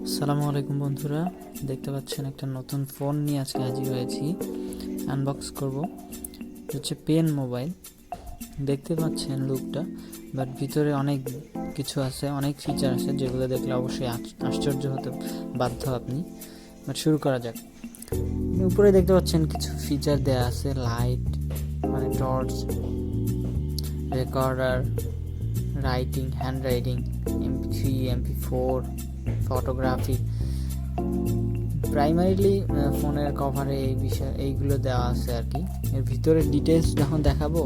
আসসালামু আলাইকুম বন্ধুরা, দেখতে পাচ্ছেন একটা নতুন ফোন নিয়ে আজকে হাজির হয়েছি। আনবক্স করব। হচ্ছে পেন মোবাইল। দেখতে পাচ্ছেন লুকটা, বাট ভিতরে অনেক কিছু আছে, অনেক ফিচার আছে যেগুলো দেখলে অবশ্যই আশ্চর্য হতে বাধ্য আপনি। বাট শুরু করা যাক। উপরে দেখতে পাচ্ছেন কিছু ফিচার দেয়া আছে, লাইট মানে torch, recorder, writing, hand writing, MP3, MP4, photography. Primarily ফোনের কভারে এইগুলো দেওয়া আছে আর কি। এর ভিতরে ডিটেলস যখন দেখাবো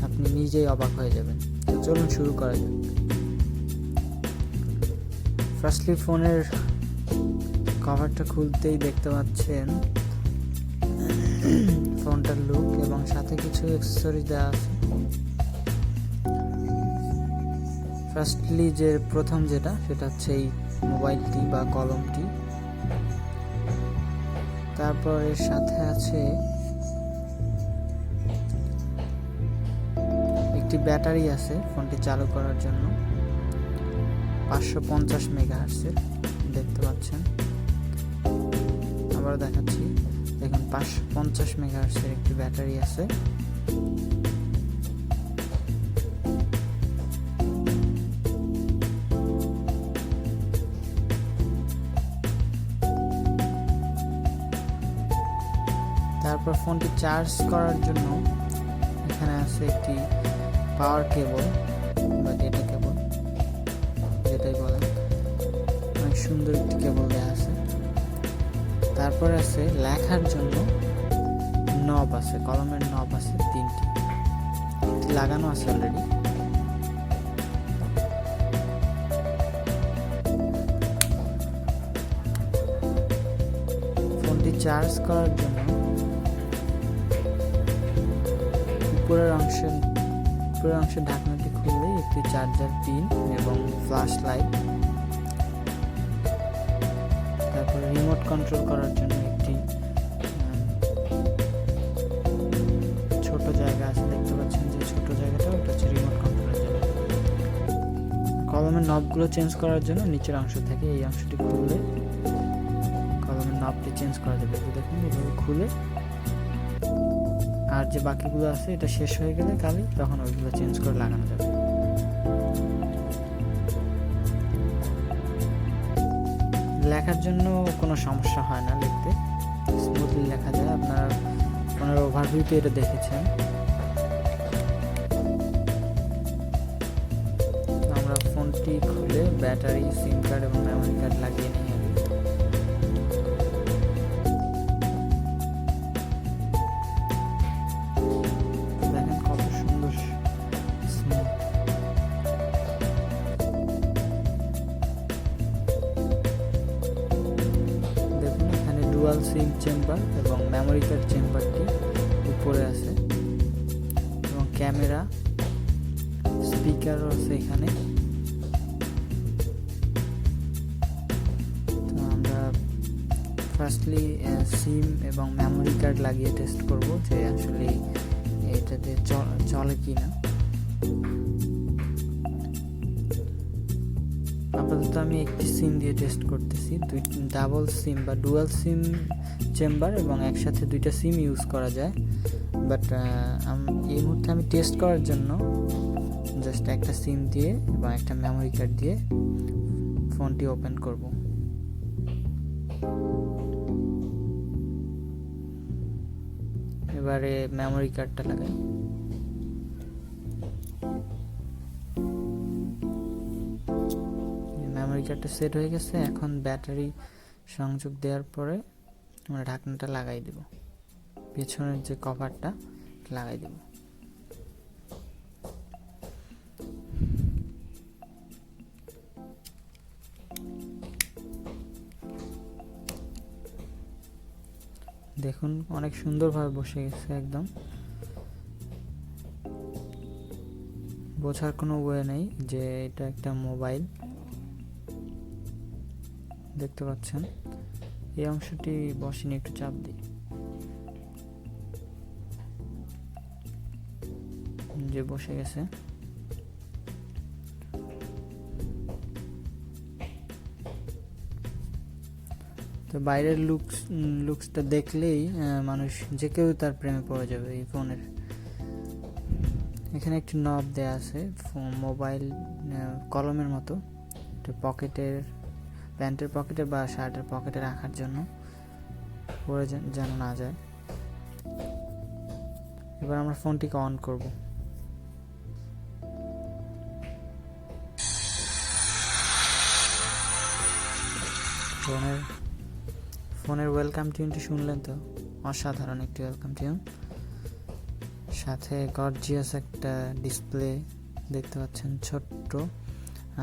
আপনি নিজেই অবাক হয়ে যাবেন। তো চলুন শুরু করা যাক। ফার্স্টলি ফোনের কভারটা খুলতেই দেখতে পাচ্ছেন ফোনটার লুক এবং সাথে কিছু অ্যাক্সেসরিজ দেওয়া আছে। ফার্স্টলি যে প্রথম যেটা, সেটা হচ্ছে এই মোবাইলটি বা কলমটি। তারপর এর সাথে আছে একটি ব্যাটারি আছে ফোনটি চালু করার জন্য, 550 মেগাহার্টজের দেখতে পাচ্ছেন। আবার দেখাচ্ছি, দেখুন 550 মেগাহার্টজের একটি ব্যাটারি আছে। তারপর ফোনটি চার্জ করার জন্য এখানে আছে একটি পাওয়ার কেবল বা ডেটা কেবল, যেটাই বলেন, অনেক সুন্দর একটি কেবল দেওয়া আছে। তারপর আছে লেখার জন্য নব আছে, কলমের নব আছে 3টি, লাগানো আছে অলরেডি। ফোনটি চার্জ করার জন্য উপরের অংশের ঢাকনাটি খুললে একটি চার্জার পিন এবং ফ্ল্যাশ লাইট। তারপর রিমোট কন্ট্রোল করার জন্য একটি ছোট জায়গা আছে, দেখতে পাচ্ছেন যে ছোট জায়গাটা, ওটা হচ্ছে রিমোট কন্ট্রোলের জন্য। কলমের নবগুলো চেঞ্জ করার জন্য নিচের অংশ থেকে এই অংশটি খুললে কলমের নবটি চেঞ্জ করা যাবে। দেখুন এভাবে খুলে, আর যে বাকিগুলো আছে এটা শেষ হয়ে গেলে কালি, তখন ওইগুলো চেঞ্জ করে লাগানো যাবে। লেখার জন্য কোনো সমস্যা হয় না, লিখতে স্মুথলি লেখা যায়। আপনার ফোনের ওভারভিউতে এটা দেখেছেন। আমরা ফোনটি খুলে ব্যাটারি, সিম কার্ড এবং মেমোরি কার্ড লাগিয়ে নিই আগে। দেখেন কত সুন্দর স্মুথ। দেখুন এখানে ডুয়াল সিম চেম্বার এবং মেমোরি কার্ড চেম্বারটি উপরে আছে, এবং ক্যামেরা, স্পিকারও আছে এখানে। তো আমরা ফার্স্টলি সিম এবং মেমোরি কার্ড লাগিয়ে টেস্ট করব যে আসলে এটাতে চলে কি না। আপাতত আমি একটি সিম দিয়ে টেস্ট করতেছি। ডাবল সিম বা ডুয়াল সিম চেম্বার এবং একসাথে দুইটা সিম ইউজ করা যায়, বাট এই মুহূর্তে আমি টেস্ট করার জন্য জাস্ট একটা সিম দিয়ে এবং একটা মেমোরি কার্ড দিয়ে ফোনটি ওপেন করব। এবারে মেমোরি কার্ডটা লাগাই। মেমোরি কার্ডটা সেট হয়ে গেছে। এখন ব্যাটারি সংযোগ দেওয়ার পরে আমরা ঢাকনাটা লাগাই দেব, পেছনের যে কভারটা লাগাই দেব। দেখুন অনেক সুন্দরভাবে বসে গেছে, একদম বোঝার কোনো ওয়ে নেই যে এটা একটা মোবাইল। দেখতে পাচ্ছেন এই অংশটি বসিনি, একটু চাপ দিই, যে বসে গেছে। তো বাইরের লুকসটা দেখলেই মানুষ যে কেউ তার প্রেমে পড়ে যাবে এই ফোনের। এখানে একটি নব দেয়া আছে মোবাইল কলমের মতো, পকেটের প্যান্টের পকেটে বা শার্টের পকেটে রাখার জন্য, পরে যেন না যায়। এবার আমরা ফোনটিকে অন করব। ফোনের ওয়েলকাম টিউনটি শুনলেন তো, অসাধারণ একটি ওয়েলকাম টিউন। সাথে গর্জিয়াস একটা ডিসপ্লে দেখতে পাচ্ছেন, ছোট্ট,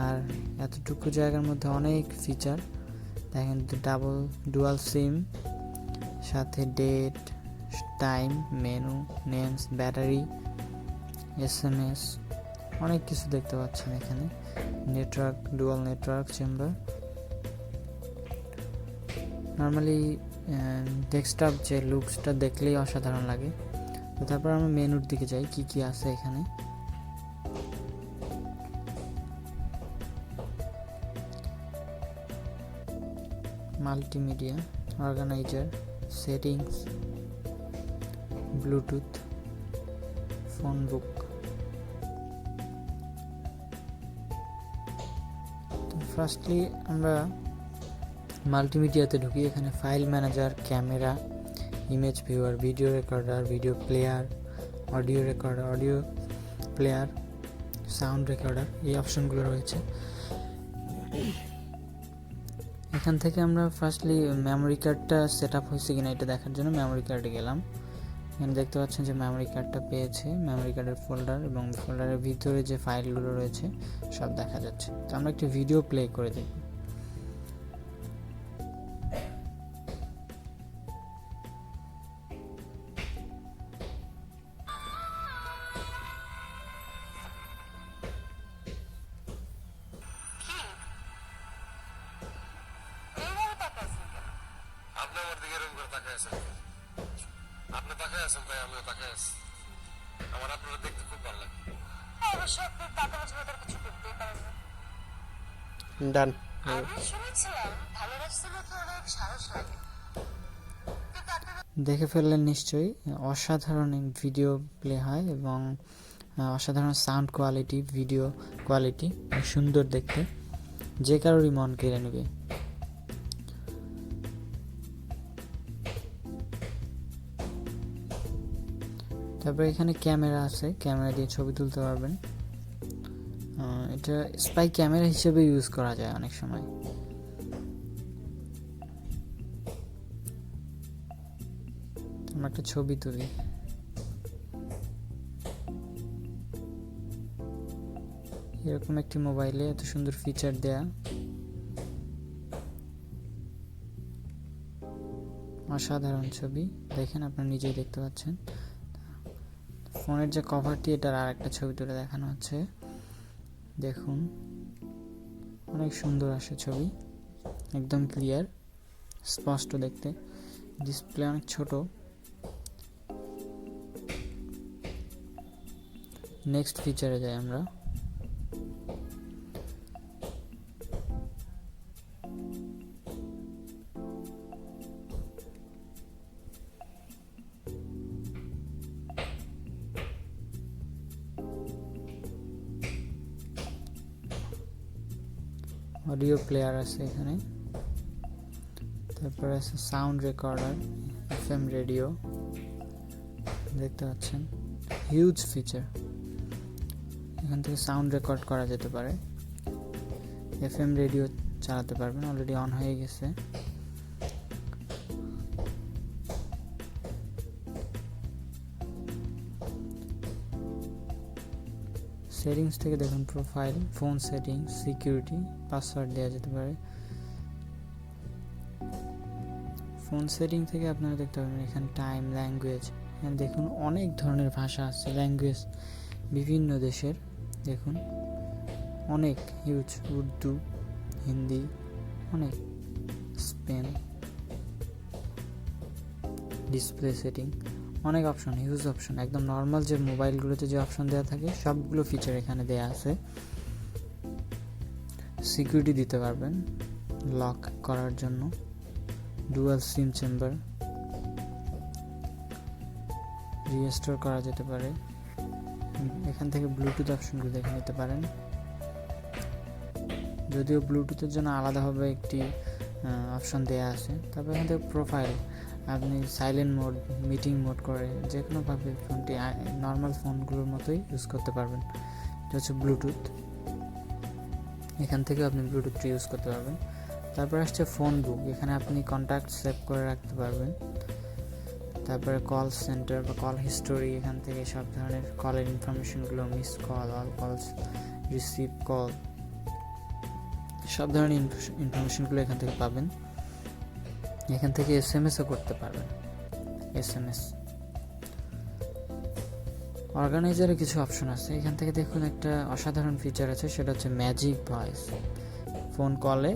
আর এতটুকু জায়গার মধ্যে অনেক ফিচার দেখেন। ডুয়াল সিম, সাথে date, time, menu, names, battery, SMS, অনেক কিছু দেখতে পাচ্ছেন এখানে। Network, dual network chamber. Normally desktop যে লুকসটা দেখলেই অসাধারণ লাগে। তো তারপর আমরা মেনুর দিকে যাই, কি কি আছে এখানে। Multimedia, organiser, settings, Bluetooth, phone book. তো ফার্স্টলি আমরা মাল্টিমিডিয়াতে ঢুকি। এখানে file manager, camera, image viewer, video recorder, video player, audio recorder, audio player, sound recorder, এই অপশনগুলো রয়েছে। এখান থেকে আমরা ফার্স্টলি মেমোরি কার্ডটা সেট আপ হয়েছে কিনা এটা দেখার জন্য মেমোরি কার্ডে গেলাম। এখানে দেখতে পাচ্ছেন যে মেমোরি কার্ডটা পেয়েছে, মেমোরি কার্ডের ফোল্ডার এবং ফোল্ডারের ভিতরে যে ফাইলগুলো রয়েছে সব দেখা যাচ্ছে। তো আমরা একটি ভিডিও প্লে করে দেখব। আপনি তাকায় আছেন তাই আমিও তাকায় আছি। আমার আপনারা দেখতে খুব ভালো লাগে। অবশ্য আপনি তাকানোর জন্য তার কিছু করতেই পারেন না। ডান। আমি শুনেছিলাম ভালো রাস্তার মধ্যে অনেক সাহস লাগে। দেখে ফেললেন নিশ্চয়ই, অসাধারণ ভিডিও প্লে হয় এবং অসাধারণ সাউন্ড কোয়ালিটি, ভিডিও কোয়ালিটি, সুন্দর দেখতে, যে কারোরই মন কেড়ে নেবে। তারপরে এখানে ক্যামেরা আছে, ক্যামেরা দিয়ে ছবি তুলতে পারবেন। এটা স্পাই ক্যামেরা হিসেবে ইউজ করা যায় অনেক সময়। আমরা একটা ছবি তুলি। এরকম একটি মোবাইলে এত সুন্দর ফিচার দেয়া, অসাধারণ ছবি। দেখেন, আপনারা নিজেই দেখতে পাচ্ছেন। ফোনের যে কভারটি, এটার আর একটা ছবি তুলে দেখানো হচ্ছে। দেখুন, অনেক সুন্দর আসে ছবি, একদম ক্লিয়ার, স্পষ্ট দেখতে। ডিসপ্লে অনেক ছোট। নেক্সট ফিচারে যাই আমরা। অডিও প্লেয়ার আছে এখানে, তারপরে আছে সাউন্ড রেকর্ডার, FM রেডিও, দেখতে পাচ্ছেন, হিউজ ফিচার। এখান থেকে সাউন্ড রেকর্ড করা যেতে পারে, FM রেডিও চালাতে পারবেন, অলরেডি অন হয়ে গেছে। সেটিংস থেকে দেখুন, profile, phone settings, security, password দেওয়া যেতে পারে। ফোন সেটিং থেকে আপনারা দেখতে পাবেন এখানে টাইম, ল্যাঙ্গুয়েজ, এখানে দেখুন অনেক ধরনের ভাষা আছে, ল্যাঙ্গুয়েজ বিভিন্ন দেশের, দেখুন অনেক হিউজ, উর্দু, হিন্দি, অনেক, স্পেন। ডিসপ্লে সেটিং, অনেক অপশন, হিউজ অপশন, একদম নর্মাল যে মোবাইলগুলোতে যে অপশন দেওয়া থাকে সবগুলো ফিচার এখানে দেওয়া আছে। সিকিউরিটি দিতে পারবেন লক করার জন্য, ডুয়াল সিম চেম্বার, রিস্টোর করা যেতে পারে। এখান থেকে ব্লুটুথ অপশনগুলো দেখে নিতে পারেন, যদিও ব্লুটুথের জন্য আলাদাভাবে একটি অপশন দেওয়া আছে। তারপর এখান থেকে প্রোফাইল, আপনি সাইলেন্ট মোড, মিটিং মোড করে যে কোনোভাবে ফোনটি নর্মাল ফোনগুলোর মতোই ইউজ করতে পারবেন। এটা হচ্ছে ব্লুটুথ, এখান থেকে আপনি ব্লুটুথটি ইউজ করতে পারবেন। তারপর আসছে ফোন বুক, এখানে আপনি কন্ট্যাক্ট সেভ করে রাখতে পারবেন। তারপরে কল সেন্টার বা কল হিস্টোরি, এখান থেকে সব ধরনের কলের ইনফরমেশনগুলো, মিস কল, অল কলস, রিসিভ কল, সব ধরনের ইনফরমেশনগুলো এখান থেকে পাবেন। এখান থেকে SMS-ও করতে পারবেন, SMS। অর্গানাইজারে কিছু অপশন আছে, এখান থেকে দেখুন একটা অসাধারণ ফিচার আছে, সেটা হচ্ছে ম্যাজিক ভয়েস। ফোন কলে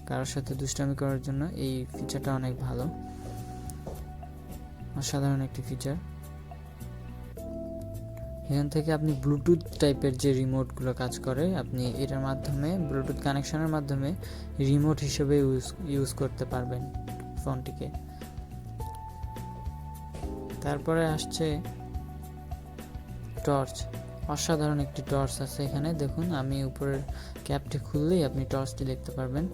কারোর সাথে দুষ্টামি করার জন্য এই ফিচারটা অনেক ভালো, অসাধারণ একটি ফিচার। এখান থেকে আপনি ব্লুটুথ টাইপের যে রিমোটগুলো কাজ করে, আপনি এটার মাধ্যমে ব্লুটুথ কানেকশনের মাধ্যমে রিমোট হিসেবে ইউজ করতে পারবেন ফোনটিকে। তারপরে আসছে টর্চ, অসাধারণ একটি টর্চ আছে এখানে। দেখুন আমি উপরের ক্যাপটি খুললেই আপনি টর্চটি দেখতে পারবেন।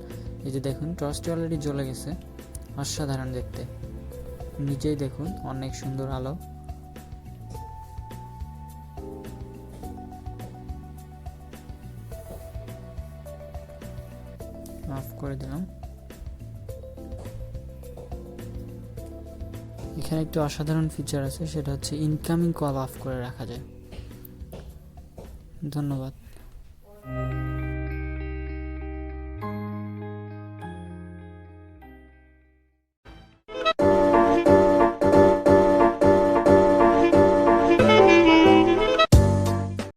এই যে দেখুন টর্চটি অলরেডি জ্বলে গেছে, অসাধারণ দেখতে। নিচেই দেখুন অনেক সুন্দর আলো। অফ করে দিলাম। এখানে একটি অসাধারণ ফিচার আছে, সেটা হচ্ছে ইনকামিং কল অফ করে রাখা যায়। ধন্যবাদ।